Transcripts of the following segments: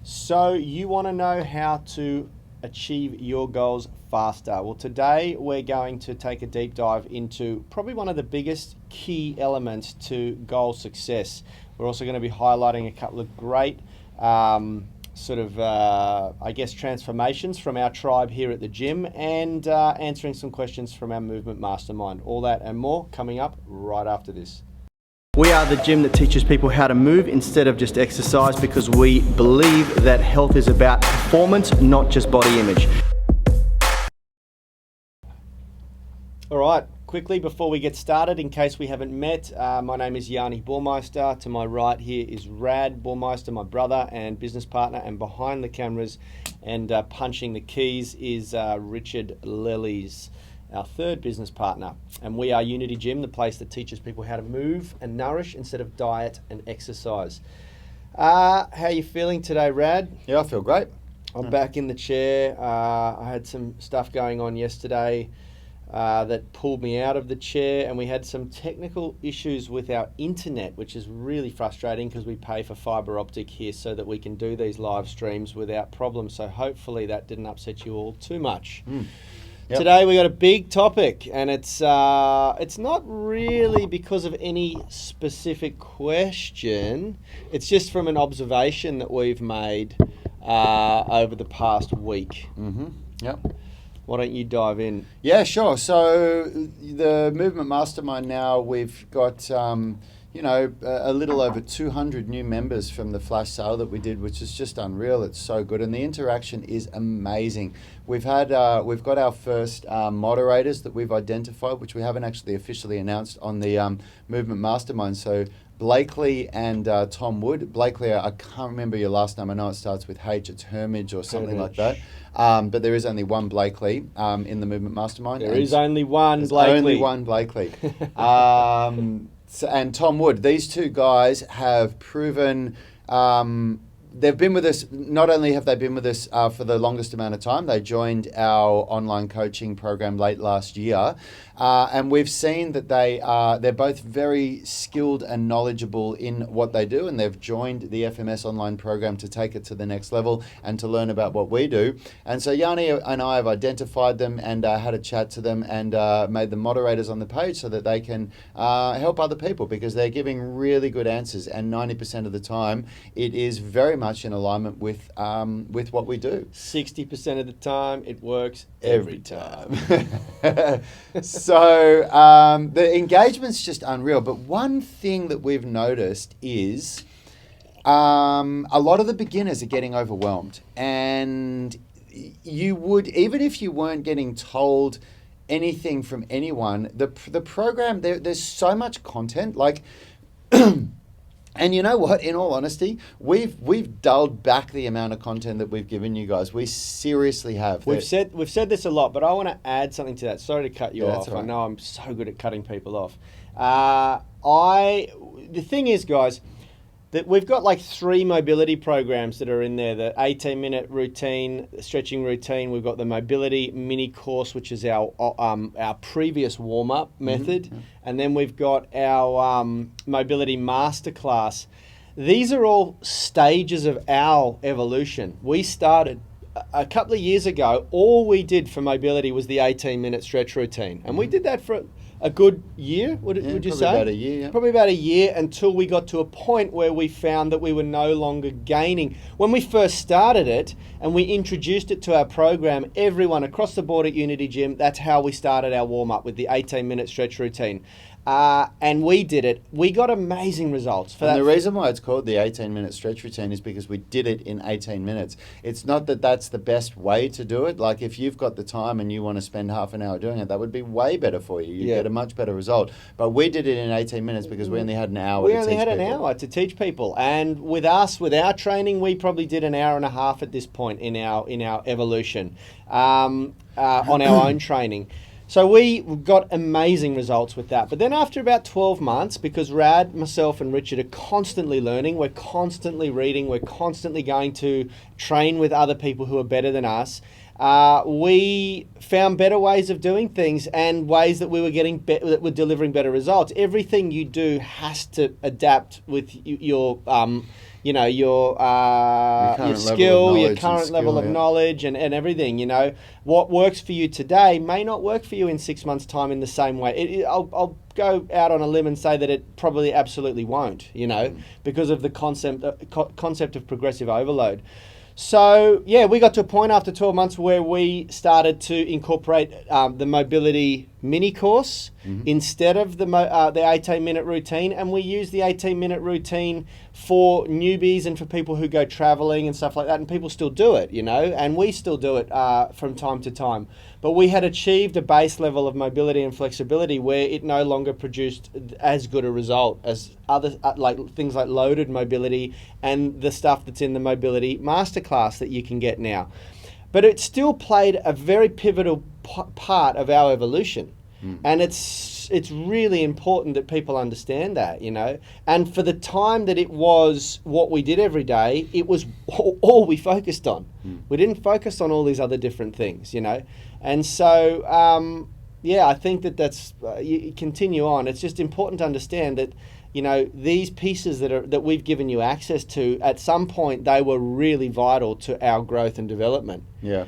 So you want to know how to achieve your goals faster. Well, today we're going to take a deep dive into probably one of the biggest key elements to goal success. We're also going to be highlighting a couple of great transformations from our tribe here at the gym and answering some questions from our movement mastermind. All that and more coming up right after this. We are the gym that teaches people how to move instead of just exercise, because we believe that health is about performance, not just body image. All right, quickly before we get started, in case we haven't met, my name is Yanni Burmeister. To my right here is Rad Burmeister, my brother and business partner, and behind the cameras and punching the keys is Richard Lillies, our third business partner. And we are Unity Gym, the place that teaches people how to move and nourish instead of diet and exercise. How are you feeling today, Rad? Yeah, I feel great. I'm back in the chair. I had some stuff going on yesterday that pulled me out of the chair, and we had some technical issues with our internet, which is really frustrating because we pay for fibre optic here so that we can do these live streams without problems. So hopefully that didn't upset you all too much. Yep. Today we got a big topic, and it's not really because of any specific question. It's just from an observation that we've made over the past week. Yep. Why don't you dive in? Yeah, sure. So the Movement Mastermind now, we've got a little over 200 new members from the flash sale that we did, which is just unreal. It's so good, and the interaction is amazing. We've got our first moderators that we've identified, which we haven't actually officially announced on the Movement Mastermind. So Blakely and Tom Wood. Blakely, I can't remember your last name. I know it starts with H. It's Hermage or something like that. But there is only one Blakely in the Movement Mastermind. There is only one Blakely. Only one Blakely. And Tom Wood. These two guys have proven they've been with us. Not only have they been with us for the longest amount of time, they joined our online coaching program late last year. And we've seen that they're both very skilled and knowledgeable in what they do, and they've joined the FMS online program to take it to the next level and to learn about what we do. And so Yanni and I have identified them and had a chat to them and made them moderators on the page so that they can help other people, because they're giving really good answers, and 90% of the time it is very much in alignment with what we do. 60% of the time it works every time. So the engagement's just unreal. But one thing that we've noticed is a lot of the beginners are getting overwhelmed. And you would, even if you weren't getting told anything from anyone, the program, there's so much content. Like... And you know what? In all honesty, we've dulled back the amount of content that we've given you guys. We seriously have. We've said this a lot, but I want to add something to that. Sorry to cut you off. Right. I know I'm so good at cutting people off. The thing is, guys, that we've got like 3 mobility programs that are in there. The 18-minute routine, stretching routine. We've got the mobility mini course, which is our previous warm-up method. And then we've got our mobility masterclass. These are all stages of our evolution. We started a couple of years ago. All we did for mobility was the 18-minute stretch routine. And we did that for a good year, would you say? About a year, yeah. Probably about a year, until we got to a point where we found that we were no longer gaining. When we first started it and we introduced it to our program, everyone across the board at Unity Gym, that's how we started our warm-up, with the 18-minute stretch routine. And we did it. We got amazing results for that. And the reason why it's called the 18-minute stretch routine is because we did it in 18 minutes. It's not that that's the best way to do it. Like, if you've got the time and you want to spend half an hour doing it, that would be way better for you. You get a much better result. But we did it in 18 minutes because we only had an hour to teach people. We only had an hour to teach people. And with our training, we probably did an hour and a half at this point in our evolution on our own training. So we got amazing results with that. But then after about 12 months, because Rad, myself and Richard are constantly learning, we're constantly reading, we're constantly going to train with other people who are better than us, we found better ways of doing things and ways that we were getting that were delivering better results. Everything you do has to adapt with your you know, your current skill, level of your knowledge current and level skill, of yeah. knowledge and everything. You know, what works for you today may not work for you in 6 months' time in the same way. I'll go out on a limb and say that it probably absolutely won't, you know, because of the concept of progressive overload. So, yeah, we got to a point after 12 months where we started to incorporate the mobility mini course instead of the 18-minute routine. And we use the 18-minute routine for newbies and for people who go traveling and stuff like that. And people still do it, you know, and we still do it from time to time. But we had achieved a base level of mobility and flexibility where it no longer produced as good a result as other like things like loaded mobility and the stuff that's in the mobility masterclass that you can get now. But it still played a very pivotal part of our evolution. And it's really important that people understand that, you know. And for the time that it was what we did every day, it was all we focused on. We didn't focus on all these other different things, you know. And so, yeah, I think that's you continue on. It's just important to understand that, you know, these pieces that we've given you access to, at some point they were really vital to our growth and development. Yeah.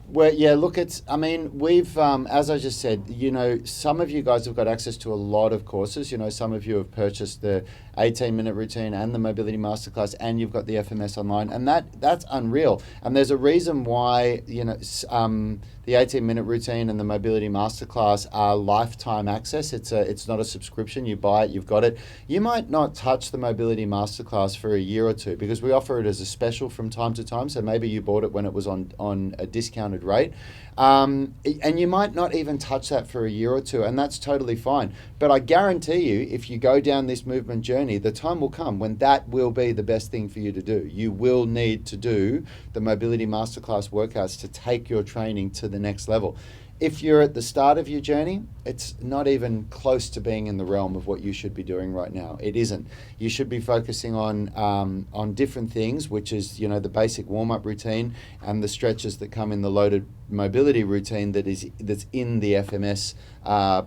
Well, yeah, look, I mean, we've, as I just said, you know, some of you guys have got access to a lot of courses. You know, some of you have purchased the 18-minute routine and the mobility masterclass, and you've got the FMS online, and that's unreal. And there's a reason why, you know, the 18-minute routine and the mobility masterclass are lifetime access. It's not a subscription. You buy it, you've got it. You might not touch the mobility masterclass for a year or two because we offer it as a special from time to time. So maybe you bought it when it was on a discounted rate. And you might not even touch that for a year or two, and that's totally fine. But I guarantee you, if you go down this movement journey, the time will come when that will be the best thing for you to do. You will need to do the mobility masterclass workouts to take your training to the next level. If you're at the start of your journey, it's not even close to being in the realm of what you should be doing right now. It isn't. You should be focusing on different things, which is, you know, the basic warm-up routine and the stretches that come in the loaded mobility routine that's in the FMS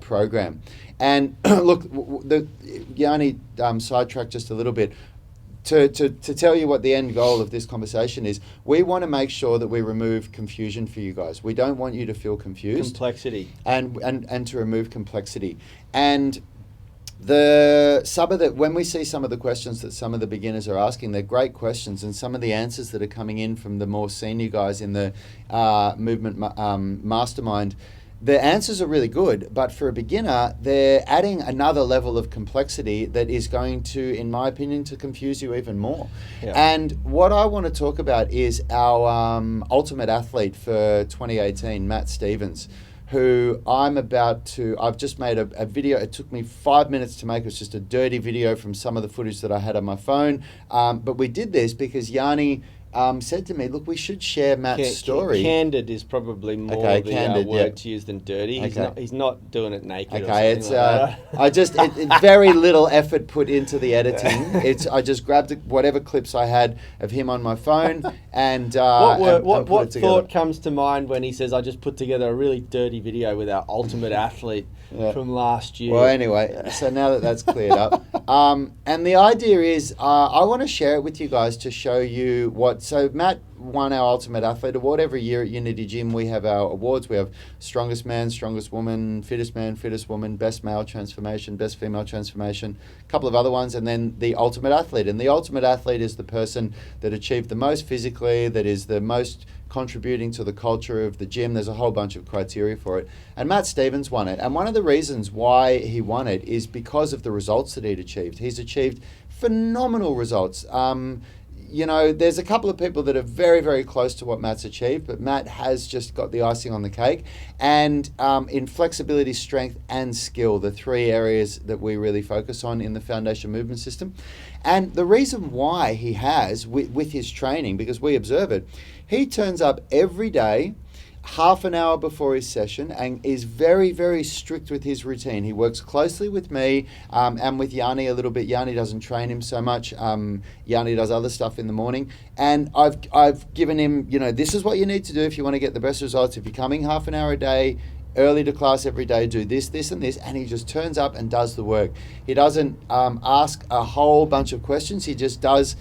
program. And look, Yanni sidetracked just a little bit. To tell you what the end goal of this conversation is, we want to make sure that we remove confusion for you guys. We don't want you to feel confused. Complexity. And to remove complexity. And when we see some of the questions that some of the beginners are asking, they're great questions, and some of the answers that are coming in from the more senior guys in the movement mastermind, the answers are really good, but for a beginner, they're adding another level of complexity that is going to, in my opinion, to confuse you even more. Yeah. And what I want to talk about is our ultimate athlete for 2018, Matt Stevens, who I've just made a video. It took me 5 minutes to make. It was just a dirty video from some of the footage that I had on my phone. But we did this because Yanni said to me, look, we should share Matt's story. Candid is probably more the word to use than dirty. He's not doing it naked. Okay, it's very little effort put into the editing. I just grabbed whatever clips I had of him on my phone and what thought comes to mind when he says, I just put together a really dirty video with our ultimate athlete from last year? Well, anyway, so now that's cleared up. And the idea is I want to share it with you guys to show you so Matt won our Ultimate Athlete Award. Every year at Unity Gym we have our awards. We have Strongest Man, Strongest Woman, Fittest Man, Fittest Woman, Best Male Transformation, Best Female Transformation, a couple of other ones, and then the Ultimate Athlete. And the Ultimate Athlete is the person that achieved the most physically, that is the most contributing to the culture of the gym. There's a whole bunch of criteria for it. And Matt Stevens won it. And one of the reasons why he won it is because of the results that he'd achieved. He's achieved phenomenal results. You know, there's a couple of people that are very, very close to what Matt's achieved, but Matt has just got the icing on the cake. And in flexibility, strength, and skill, the three areas that we really focus on in the Foundation Movement System. And the reason why he has, with his training, because we observe it, he turns up every day, half an hour before his session, and is very, very strict with his routine. He works closely with me and with Yanni a little bit. Yanni doesn't train him so much. Yanni does other stuff in the morning. And I've given him, you know, this is what you need to do if you want to get the best results. If you're coming half an hour a day, early to class every day, do this, this, and this, and he just turns up and does the work. He doesn't ask a whole bunch of questions. He just does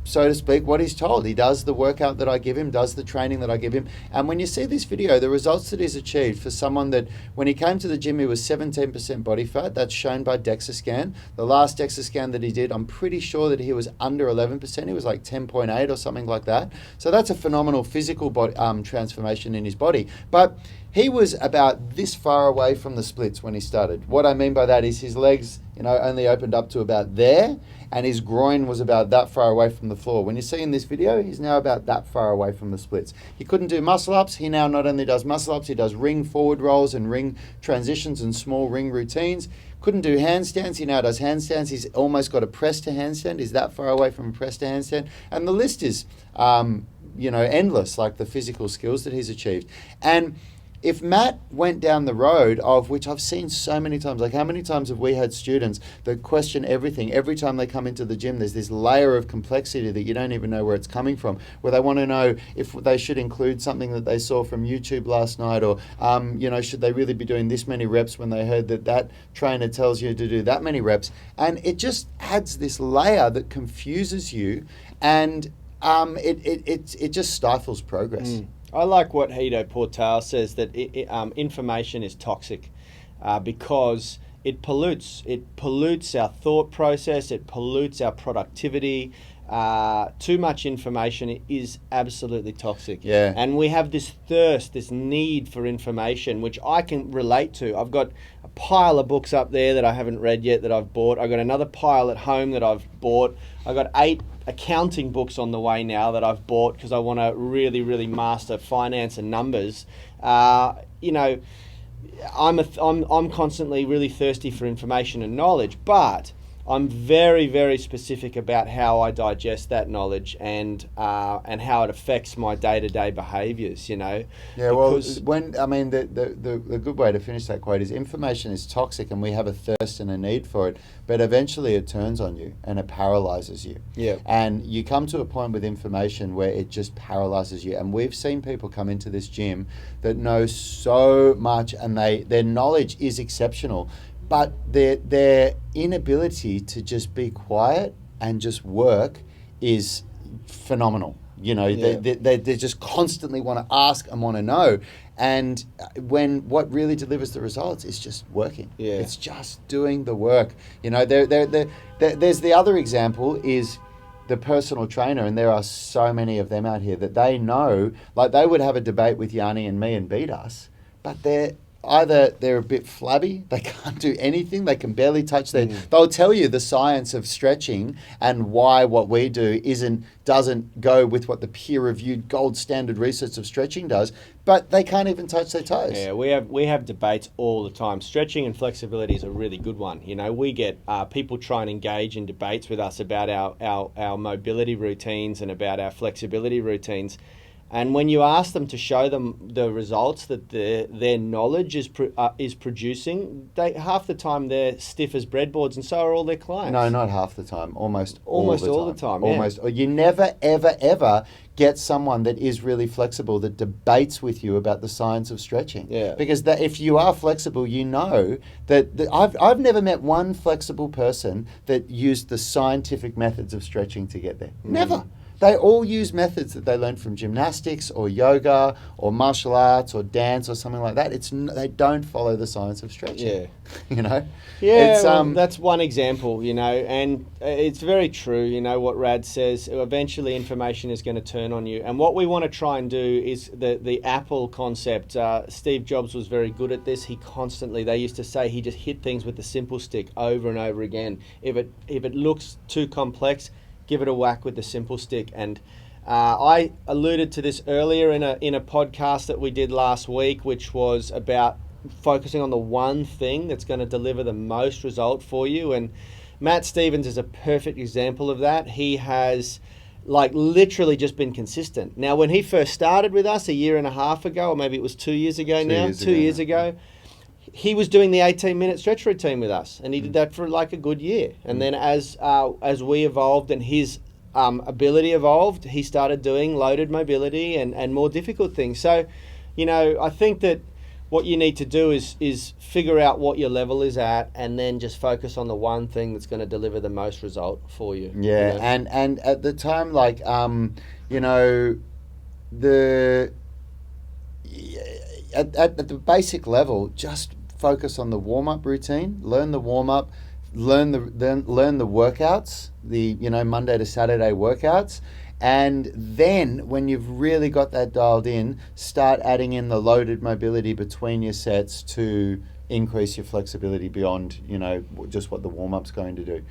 so to speak, what he's told. He does the workout that I give him, does the training that I give him. And when you see this video, the results that he's achieved for someone that when he came to the gym, he was 17% body fat. That's shown by DEXA scan. The last DEXA scan that he did, I'm pretty sure that he was under 11%. He was like 10.8 or something like that. So that's a phenomenal physical body, transformation in his body. But he was about this far away from the splits when he started. What I mean by that is his legs, only opened up to about there, and his groin was about that far away from the floor. When you see in this video, he's now about that far away from the splits. He couldn't do muscle ups. He now not only does muscle ups, he does ring forward rolls and ring transitions and small ring routines. Couldn't do handstands. He now does handstands. He's almost got a press to handstand. He's that far away from a press to handstand. And the list is, endless, like the physical skills that he's achieved. And if Matt went down the road of, which I've seen so many times, like how many times have we had students that question everything? Every time they come into the gym, there's this layer of complexity that you don't even know where it's coming from, where they want to know if they should include something that they saw from YouTube last night, or, should they really be doing this many reps when they heard that trainer tells you to do that many reps? And it just adds this layer that confuses you, and it just stifles progress. I like what Ido Portal says, that information is toxic because it pollutes. It pollutes our thought process. It pollutes our productivity. Too much information is absolutely toxic. Yeah. And we have this thirst, this need for information, which I can relate to. I've got a pile of books up there that I haven't read yet that I've bought. I've got another pile at home that I've bought. I've got 8 accounting books on the way now that I've bought because I want to really, really master finance and numbers. I'm constantly really thirsty for information and knowledge, but I'm very, very specific about how I digest that knowledge and how it affects my day-to-day behaviours. Yeah, because the good way to finish that quote is information is toxic, and we have a thirst and a need for it, but eventually it turns on you and it paralyzes you. Yeah. And you come to a point with information where it just paralyzes you. And we've seen people come into this gym that know so much, and their knowledge is exceptional, but their inability to just be quiet and just work is phenomenal. They just constantly want to ask and want to know. And when what really delivers the results is just working. Yeah. It's just doing the work. There's the other example is the personal trainer, and there are so many of them out here that they know, like they would have a debate with Yanni and me and beat us, but either they're a bit flabby, they can't do anything, they can barely touch they'll tell you the science of stretching and why what we do doesn't go with what the peer-reviewed gold standard research of stretching does, but they can't even touch their toes. Yeah, we have debates all the time. Stretching and flexibility is a really good one. We get people try and engage in debates with us about our mobility routines and about our flexibility routines. And when you ask them to show them the results that their knowledge is producing, half the time they're stiff as breadboards, and so are all their clients. No, not half the time. Almost all the time. Yeah. Almost. You never, ever, ever get someone that is really flexible that debates with you about the science of stretching. Yeah. Because if you are flexible, you know that I've never met one flexible person that used the scientific methods of stretching to get there. Never. They all use methods that they learned from gymnastics or yoga or martial arts or dance or something like that. They don't follow the science of stretching. Yeah. Yeah, that's one example, and it's very true, what Rad says. Eventually information is going to turn on you. And what we want to try and do is the Apple concept. Steve Jobs was very good at this. They used to say he just hit things with the simple stick over and over again. If it looks too complex, give it a whack with the simple stick. And I alluded to this earlier in a podcast that we did last week, which was about focusing on the one thing that's going to deliver the most result for you. And Matt Stevens is a perfect example of that. He has literally just been consistent. Now, when he first started with us a year and a half ago, or maybe it was 2 years ago now, 2 years ago, he was doing the 18-minute stretch routine with us, and he did that for a good year. And then as we evolved and his ability evolved, he started doing loaded mobility and more difficult things. So, I think that what you need to do is figure out what your level is at, and then just focus on the one thing that's going to deliver the most result for you. Yeah, you know? and at the time, like, you know, the at the basic level, just focus on the warm up routine, learn the warm up, learn the workouts, the Monday to Saturday workouts, and then when you've really got that dialed in, start adding in the loaded mobility between your sets to increase your flexibility beyond just what the warm up's going to do,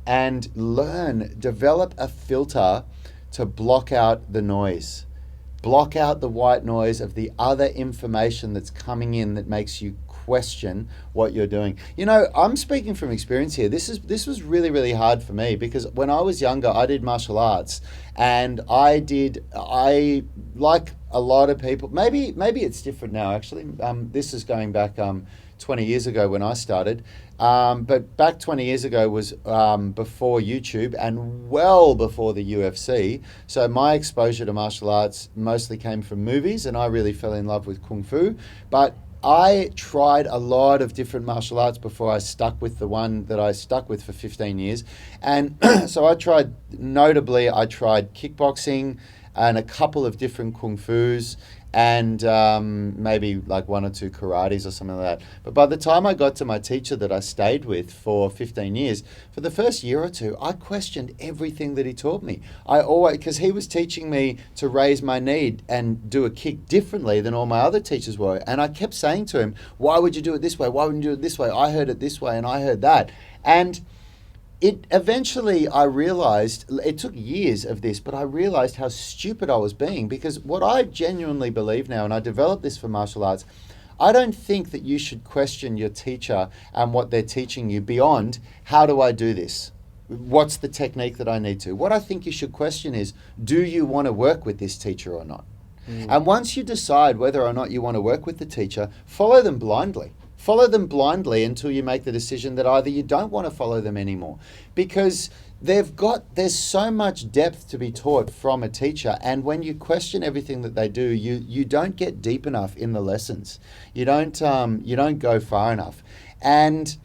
and develop a filter to block out the noise. Block out the white noise of the other information that's coming in that makes you question what you're doing. I'm speaking from experience here. This was really, really hard for me, because when I was younger, I did martial arts, and I like a lot of people, maybe it's different now actually. This is going back 20 years ago when I started. But back 20 years ago was before YouTube and well before the UFC. So my exposure to martial arts mostly came from movies, and I really fell in love with Kung Fu. But I tried a lot of different martial arts before I stuck with the one that I stuck with for 15 years. And so I tried kickboxing and a couple of different Kung Fus, and maybe like one or two karates or something like that. But by the time I got to my teacher that I stayed with for 15 years, for the first year or two, I questioned everything that he taught me. Because he was teaching me to raise my knee and do a kick differently than all my other teachers were. And I kept saying to him, why would you do it this way? Why wouldn't you do it this way? I heard it this way and I heard that. And eventually I realized, it took years of this, but I realized how stupid I was being, because what I genuinely believe now, and I developed this for martial arts, I don't think that you should question your teacher and what they're teaching you beyond, how do I do this? What's the technique that I need to? What I think you should question is, do you want to work with this teacher or not? And once you decide whether or not you want to work with the teacher, follow them blindly. Follow them blindly until you make the decision that either you don't want to follow them anymore, because there's so much depth to be taught from a teacher, and when you question everything that they do, you don't get deep enough in the lessons. You don't go far enough, and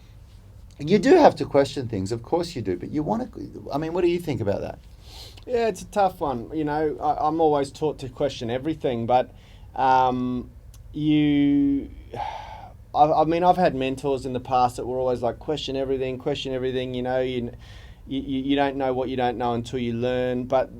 you do have to question things, of course you do, but what do you think about that? Yeah, it's a tough one. I'm always taught to question everything, but I've had mentors in the past that were always like, question everything. You don't know what you don't know until you learn. But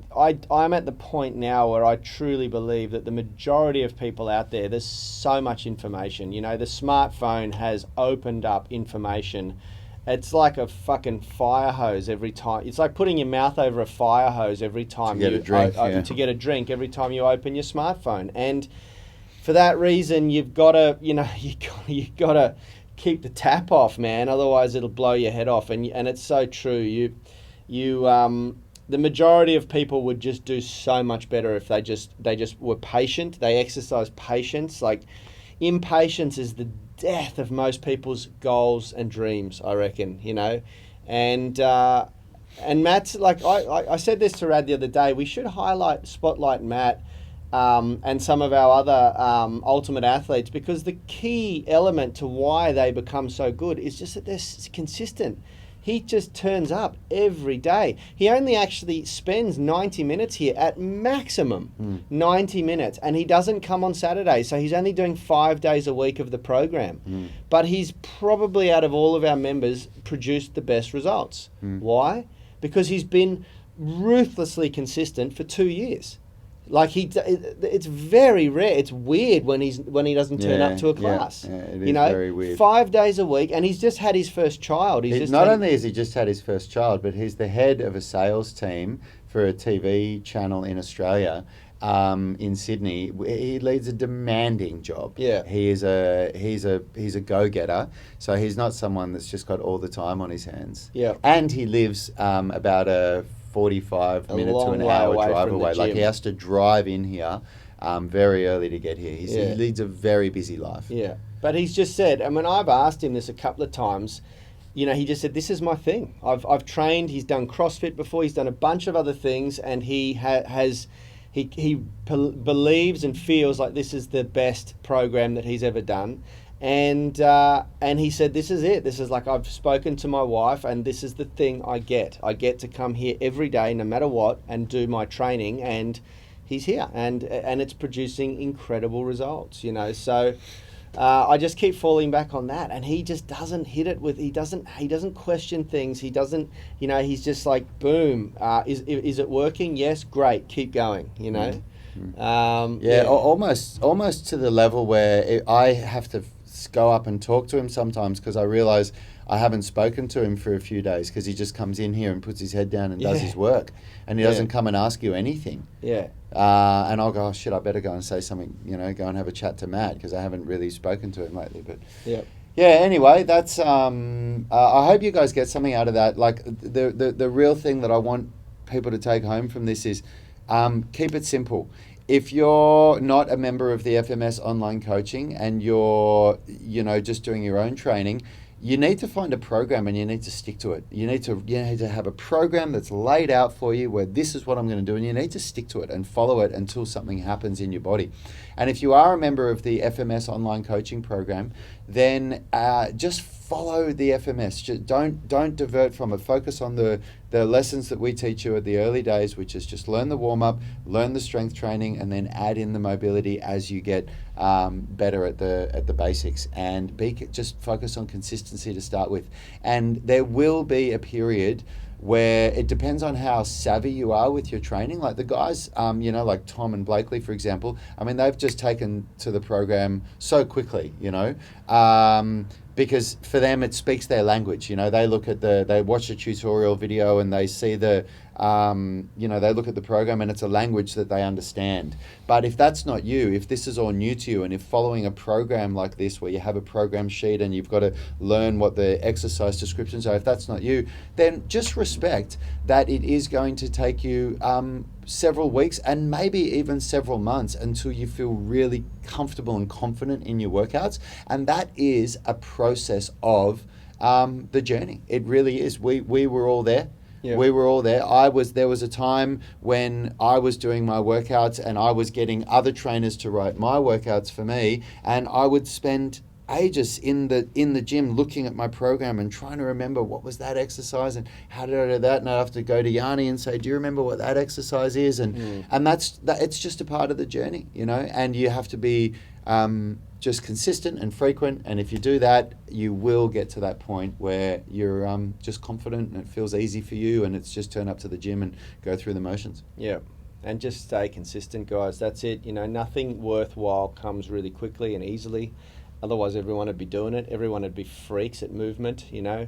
I'm at the point now where I truly believe that the majority of people out there, there's so much information. The smartphone has opened up information. It's like a fucking fire hose every time. It's like putting your mouth over a fire hose every time to get a drink every time you open your smartphone. And for that reason, you've got to, you got to keep the tap off, man. Otherwise, it'll blow your head off. And it's so true. The majority of people would just do so much better if they just were patient. They exercise patience. Like, impatience is the death of most people's goals and dreams, I reckon. And Matt's like, I said this to Rad the other day. We should spotlight Matt. And some of our other ultimate athletes, because the key element to why they become so good is just that they're consistent. He just turns up every day. He only actually spends 90 minutes here at maximum, 90 minutes, and he doesn't come on Saturday, so he's only doing 5 days a week of the program. But he's probably, out of all of our members, produced the best results. Why? Because he's been ruthlessly consistent for 2 years. Like, it's very rare. It's weird when he doesn't turn up to a class. Yeah, it is very weird. 5 days a week, and he's just had his first child. Not only has he just had his first child, but he's the head of a sales team for a TV channel in Australia, in Sydney. He leads a demanding job. Yeah, he's a go-getter. So he's not someone that's just got all the time on his hands. Yeah, and he lives about a 45 minute to an hour drive away. Like, he has to drive in here very early to get here. He leads a very busy life. Yeah, but he's just said, and when I've asked him this a couple of times, he just said, this is my thing. I've trained, he's done CrossFit before, he's done a bunch of other things, and he believes and feels like this is the best program that he's ever done. And he said, this is it. This is like, I've spoken to my wife, and this is the thing I get. I get to come here every day, no matter what, and do my training. And he's here, and it's producing incredible results, you know. So I just keep falling back on that, and he just doesn't hit it with. He doesn't question things. He doesn't, you know. He's just like, boom. Is it working? Yes, great. Keep going. You know. Almost to the level where I have to go up and talk to him sometimes, because I realize I haven't spoken to him for a few days, because he just comes in here and puts his head down and does his work, and he doesn't come and ask you anything. And I'll go, oh shit, I better go and say something, you know, go and have a chat to Matt, because I haven't really spoken to him lately. But anyway, that's I hope you guys get something out of that. Like the real thing that I want people to take home from this is keep it simple. If you're not a member of the FMS online coaching and you're, you know, just doing your own training, you need to find a program and you need to stick to it. You need to have a program that's laid out for you where this is what I'm going to do, and you need to stick to it and follow it until something happens in your body. And if you are a member of the FMS online coaching program, then just follow the FMS. Just don't divert from it. Focus on the lessons that we teach you at the early days, which is just learn the warm-up, learn the strength training, and then add in the mobility as you get better at the basics. And just focus on consistency to start with. And there will be a period where it depends on how savvy you are with your training. Like the guys, you know, like Tom and Blakely, for example, I mean, they've just taken to the program so quickly, you know, because for them it speaks their language. You know, they watch a tutorial video and they see you know, they look at the program and it's a language that they understand. But if that's not you, if this is all new to you, and if following a program like this where you have a program sheet and you've got to learn what the exercise descriptions are, if that's not you, then just respect that it is going to take you several weeks and maybe even several months until you feel really comfortable and confident in your workouts. And that is a process of the journey. It really is. We were all there. Yeah. We were all there. There was a time when I was doing my workouts and I was getting other trainers to write my workouts for me, and I would spend ages in the gym looking at my program and trying to remember what was that exercise and how did I do that, and I'd have to go to Yanni and say, do you remember what that exercise is? And that's it's just a part of the journey, you know, and you have to be just consistent and frequent, and if you do that, you will get to that point where you're just confident and it feels easy for you, and it's just turn up to the gym and go through the motions. Yeah, and just stay consistent, guys. That's it. You know, nothing worthwhile comes really quickly and easily. Otherwise, everyone would be doing it. Everyone would be freaks at movement. You know,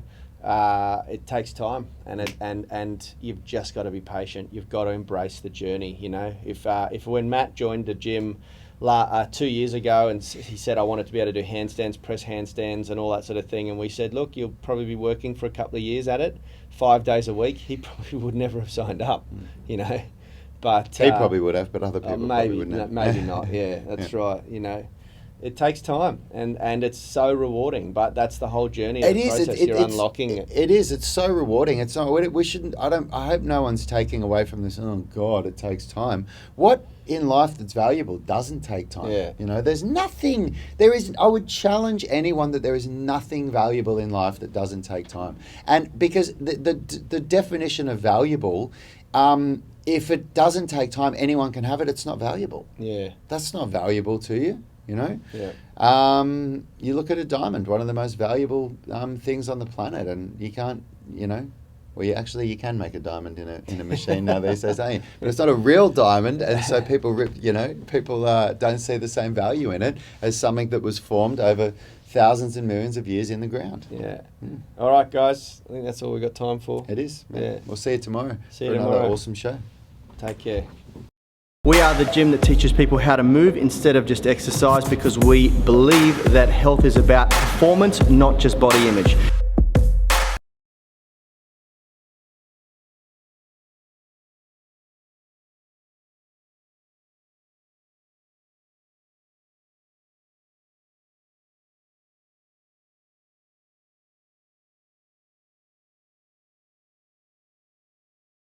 it takes time, and you've just got to be patient. You've got to embrace the journey. You know, if when Matt joined the gym 2 years ago and he said, I wanted to be able to do handstands, press handstands and all that sort of thing, and we said, look, you'll probably be working for a couple of years at it, 5 days a week, he probably would never have signed up, you know. But he probably would have, but other people maybe probably wouldn't have. Maybe not. Yeah, that's right. You know, it takes time, and it's so rewarding. But that's the whole journey. Of the process. You're unlocking it. It is. It's so rewarding. It's not. We shouldn't. I hope no one's taking away from this. Oh God, it takes time. What in life that's valuable doesn't take time. Yeah. You know, there's nothing. There is. I would challenge anyone that there is nothing valuable in life that doesn't take time. And because the definition of valuable. If it doesn't take time, anyone can have it. It's not valuable. Yeah, that's not valuable to you. You know. Yeah. You look at a diamond, one of the most valuable things on the planet, and you can't. You know. Well, you can make a diamond in a machine now these days, ain't you? But it's not a real diamond, and so people don't see the same value in it as something that was formed over thousands and millions of years in the ground. Yeah. All right, guys. I think that's all we've got time for. It is. Yeah. We'll see you tomorrow. See you for tomorrow. Another awesome show. Take care. We are the gym that teaches people how to move instead of just exercise, because we believe that health is about performance, not just body image.